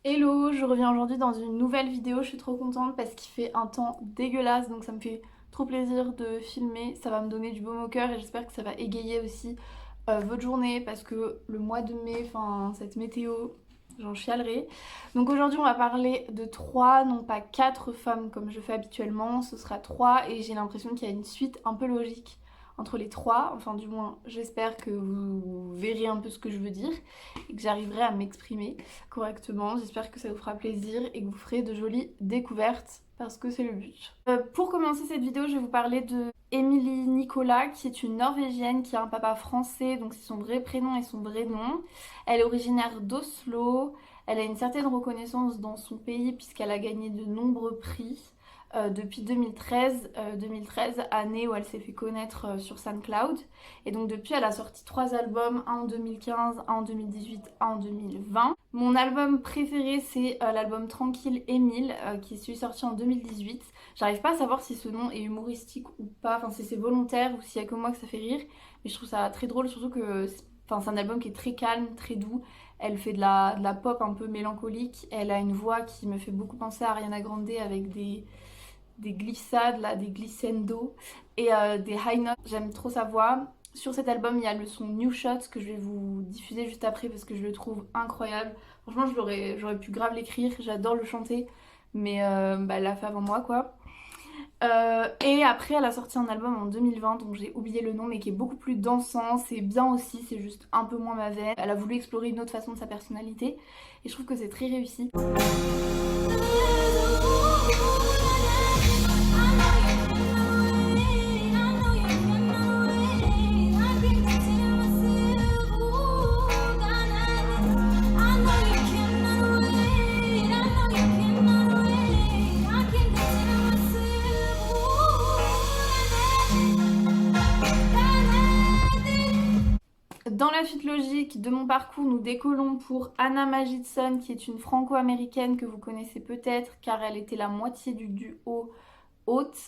Hello, je reviens aujourd'hui dans une nouvelle vidéo, je suis trop contente parce qu'il fait un temps dégueulasse donc ça me fait trop plaisir de filmer, ça va me donner du baume au cœur et j'espère que ça va égayer aussi votre journée parce que le mois de mai, enfin cette météo, j'en chialerai. Donc aujourd'hui on va parler de trois, non pas quatre femmes comme je fais habituellement, ce sera trois et j'ai l'impression qu'il y a une suite un peu logique entre les trois, enfin du moins j'espère que vous verrez un peu ce que je veux dire et que j'arriverai à m'exprimer correctement. J'espère que ça vous fera plaisir et que vous ferez de jolies découvertes parce que c'est le but. Pour commencer cette vidéo, je vais vous parler de Émilie Nicolas qui est une Norvégienne qui a un papa français, donc c'est son vrai prénom et son vrai nom. Elle est originaire d'Oslo. Elle a une certaine reconnaissance dans son pays puisqu'elle a gagné de nombreux prix. Depuis 2013, année où elle s'est fait connaître sur SoundCloud. Et donc depuis, elle a sorti 3 albums, un en 2015, un en 2018, un en 2020. Mon album préféré, c'est l'album Tranquille Émile, qui est celui sorti en 2018. J'arrive pas à savoir si ce nom est humoristique ou pas, enfin si c'est volontaire ou s'il y a que moi que ça fait rire. Mais je trouve ça très drôle, surtout que enfin, c'est un album qui est très calme, très doux. Elle fait de la pop un peu mélancolique. Elle a une voix qui me fait beaucoup penser à Ariana Grande avec des glissades, là, des glissando et des high notes. J'aime trop sa voix. Sur cet album, il y a le son New Shots que je vais vous diffuser juste après parce que je le trouve incroyable. Franchement, j'aurais pu grave l'écrire, j'adore le chanter, mais elle l'a fait avant moi quoi. Et après, elle a sorti un album en 2020 dont j'ai oublié le nom mais qui est beaucoup plus dansant. C'est bien aussi, c'est juste un peu moins ma veine. Elle a voulu explorer une autre façon de sa personnalité et je trouve que c'est très réussi. Dans la suite logique de mon parcours, nous décollons pour Anna Majidson, qui est une franco-américaine que vous connaissez peut-être car elle était la moitié du duo Haute,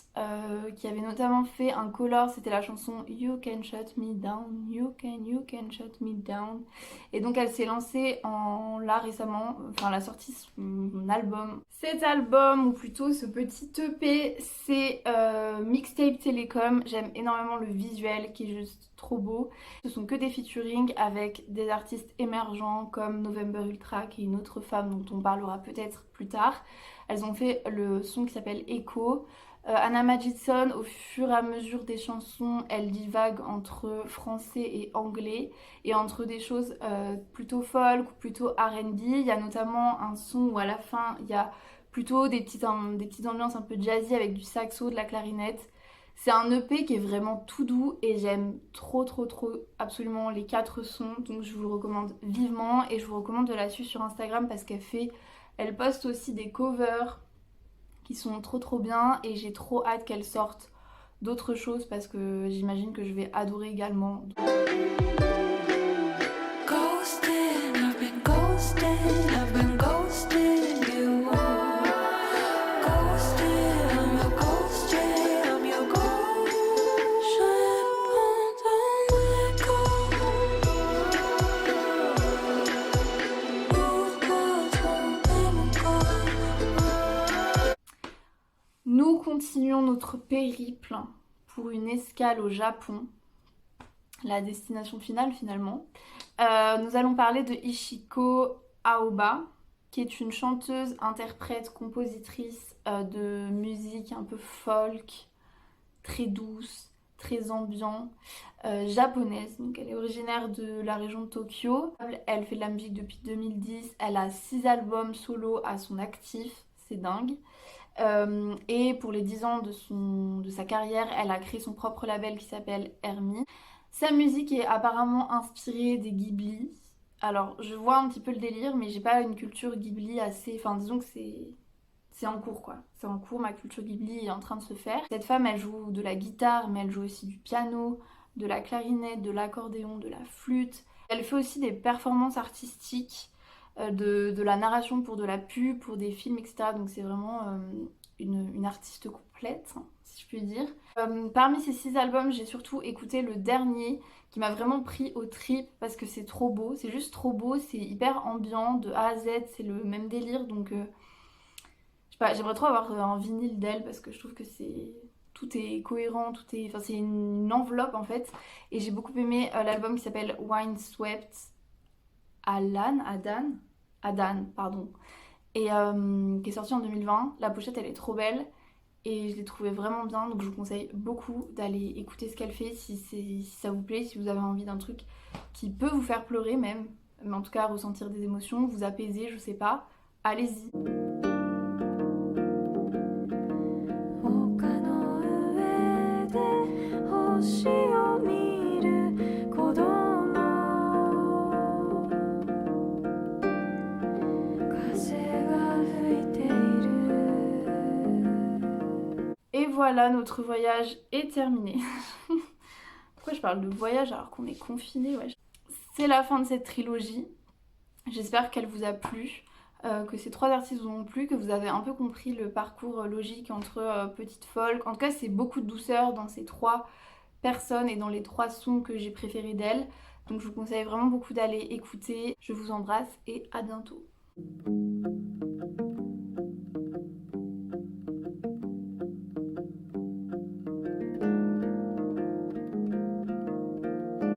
qui avait notamment fait un color, c'était la chanson You Can Shut Me Down, You Can Shut Me Down. Et donc elle s'est lancée là récemment, enfin elle a sorti son album. Cet album, ou plutôt ce petit EP, c'est Mixtape Télécom. J'aime énormément le visuel qui est juste trop beau. Ce sont que des featuring avec des artistes émergents comme November Ultra, qui est une autre femme dont on parlera peut-être plus tard. Elles ont fait le son qui s'appelle Echo. Anna Majidson, au fur et à mesure des chansons, elle divague entre français et anglais et entre des choses plutôt folk ou plutôt R&B. Il y a notamment un son où à la fin il y a plutôt des petites ambiances un peu jazzy avec du saxo, de la clarinette. C'est un EP qui est vraiment tout doux et j'aime trop absolument les 4 sons, donc je vous le recommande vivement et je vous recommande de la suivre sur Instagram parce elle poste aussi des covers qui sont trop bien et j'ai trop hâte qu'elles sortent d'autres choses parce que j'imagine que je vais adorer également. Nous continuons notre périple pour une escale au Japon, la destination finale finalement. Nous allons parler de Ishiko Aoba, qui est une chanteuse, interprète, compositrice de musique un peu folk, très douce, très ambiant, japonaise. Donc elle est originaire de la région de Tokyo. Elle fait de la musique depuis 2010. Elle a 6 albums solo à son actif, c'est dingue. Et pour les 10 ans de sa carrière, elle a créé son propre label qui s'appelle Hermie. Sa musique est apparemment inspirée des Ghibli. Alors, je vois un petit peu le délire, mais j'ai pas une culture Ghibli assez. Enfin, disons que c'est en cours quoi. C'est en cours, ma culture Ghibli est en train de se faire. Cette femme, elle joue de la guitare, mais elle joue aussi du piano, de la clarinette, de l'accordéon, de la flûte. Elle fait aussi des performances artistiques, de la narration pour de la pub, pour des films, etc. Donc c'est vraiment une artiste complète, si je puis dire. Parmi ces 6 albums, j'ai surtout écouté le dernier qui m'a vraiment pris aux tripes parce que c'est trop beau, c'est juste trop beau, c'est hyper ambiant de A à Z, c'est le même délire donc je sais pas, j'aimerais trop avoir un vinyle d'elle parce que je trouve que tout est cohérent, enfin c'est une enveloppe en fait et j'ai beaucoup aimé l'album qui s'appelle Windswept Adan, pardon, et qui est sorti en 2020. La pochette elle est trop belle et je l'ai trouvée vraiment bien donc je vous conseille beaucoup d'aller écouter ce qu'elle fait si ça vous plaît, si vous avez envie d'un truc qui peut vous faire pleurer même, mais en tout cas ressentir des émotions, vous apaiser, je sais pas, allez-y. Et voilà, notre voyage est terminé. Pourquoi je parle de voyage alors qu'on est confiné, ouais. C'est la fin de cette trilogie. J'espère qu'elle vous a plu, que ces 3 artistes vous ont plu, que vous avez un peu compris le parcours logique entre Petite Folk. En tout cas, c'est beaucoup de douceur dans ces 3 personnes et dans les 3 sons que j'ai préférés d'elles. Donc je vous conseille vraiment beaucoup d'aller écouter. Je vous embrasse et à bientôt.